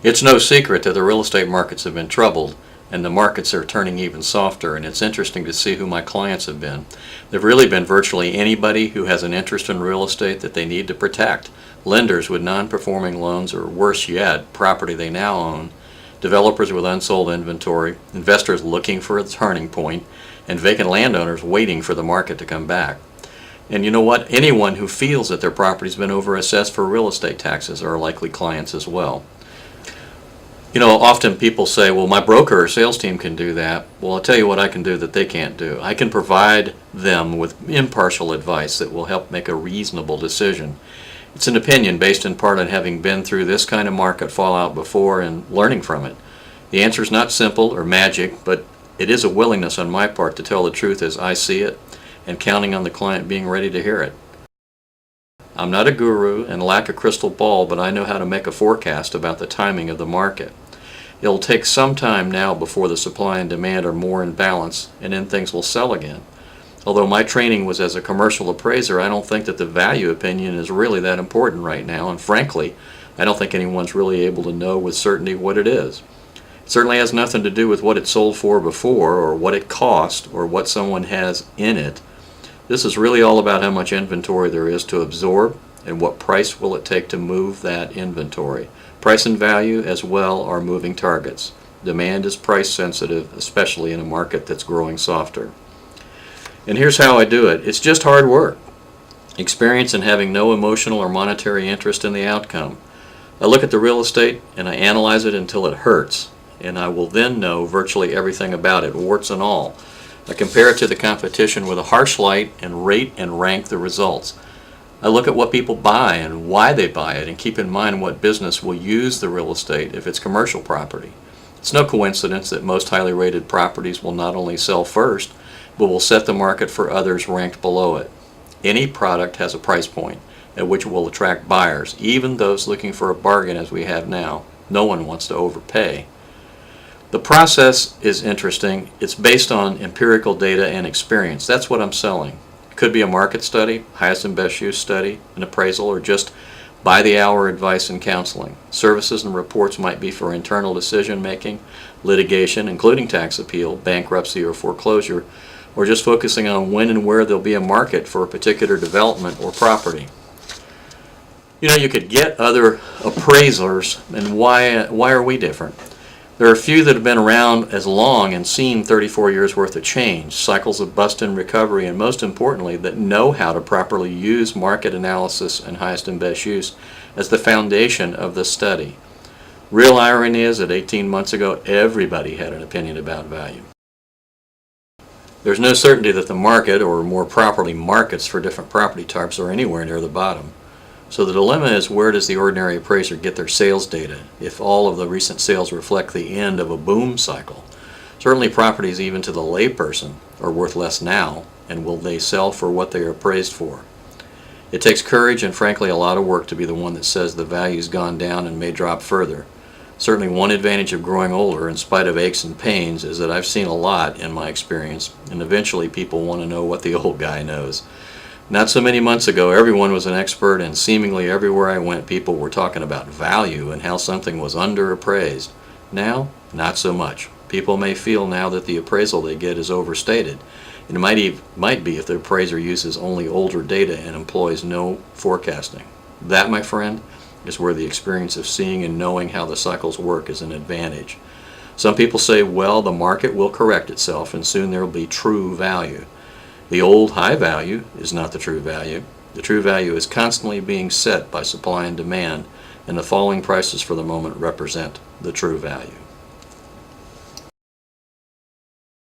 It's no secret that the real estate markets have been troubled, and the markets are turning even softer, and it's interesting to see who my clients have been. They've really been virtually anybody who has an interest in real estate that they need to protect. Lenders with non-performing loans, or worse yet, property they now own, developers with unsold inventory, investors looking for a turning point, and vacant landowners waiting for the market to come back. And you know what? Anyone who feels that their property's been overassessed for real estate taxes are likely clients as well. You know, often people say, well, my broker or sales team can do that. Well, I'll tell you what I can do that they can't do. I can provide them with impartial advice that will help make a reasonable decision. It's an opinion based in part on having been through this kind of market fallout before and learning from it. The answer is not simple or magic, but it is a willingness on my part to tell the truth as I see it and counting on the client being ready to hear it. I'm not a guru and lack a crystal ball, but I know how to make a forecast about the timing of the market. It'll take some time now before the supply and demand are more in balance, and then things will sell again. Although my training was as a commercial appraiser, I don't think that the value opinion is really that important right now, and frankly, I don't think anyone's really able to know with certainty what it is. It certainly has nothing to do with what it sold for before, or what it cost, or what someone has in it. This is really all about how much inventory there is to absorb and what price will it take to move that inventory. Price and value as well are moving targets. Demand is price sensitive, especially in a market that's growing softer. And here's how I do it. It's just hard work. Experience and having no emotional or monetary interest in the outcome. I look at the real estate and I analyze it until it hurts, and I will then know virtually everything about it, warts and all. I compare it to the competition with a harsh light and rate and rank the results. I look at what people buy and why they buy it, and keep in mind what business will use the real estate if it's commercial property. It's no coincidence that most highly rated properties will not only sell first, but will set the market for others ranked below it. Any product has a price point at which it will attract buyers, even those looking for a bargain as we have now. No one wants to overpay. The process is interesting. It's based on empirical data and experience. That's what I'm selling. It could be a market study, highest and best use study, an appraisal, or just by the hour advice and counseling. Services and reports might be for internal decision making, litigation, including tax appeal, bankruptcy, or foreclosure, or just focusing on when and where there'll be a market for a particular development or property. You know, you could get other appraisers, and why are we different? There are a few that have been around as long and seen 34 years worth of change, cycles of bust and recovery, and most importantly, that know how to properly use market analysis and highest and best use as the foundation of the study. Real irony is that 18 months ago, everybody had an opinion about value. There's no certainty that the market, or more properly markets for different property types, are anywhere near the bottom. So the dilemma is, where does the ordinary appraiser get their sales data if all of the recent sales reflect the end of a boom cycle? Certainly properties, even to the layperson, are worth less now, and will they sell for what they are appraised for? It takes courage and frankly a lot of work to be the one that says the value's gone down and may drop further. Certainly one advantage of growing older, in spite of aches and pains, is that I've seen a lot in my experience, and eventually people want to know what the old guy knows. Not so many months ago, everyone was an expert, and seemingly everywhere I went, people were talking about value and how something was underappraised. Now, not so much. People may feel now that the appraisal they get is overstated. It might be if the appraiser uses only older data and employs no forecasting. That, my friend, is where the experience of seeing and knowing how the cycles work is an advantage. Some people say, well, the market will correct itself and soon there will be true value. The old high value is not the true value. The true value is constantly being set by supply and demand, and the falling prices for the moment represent the true value.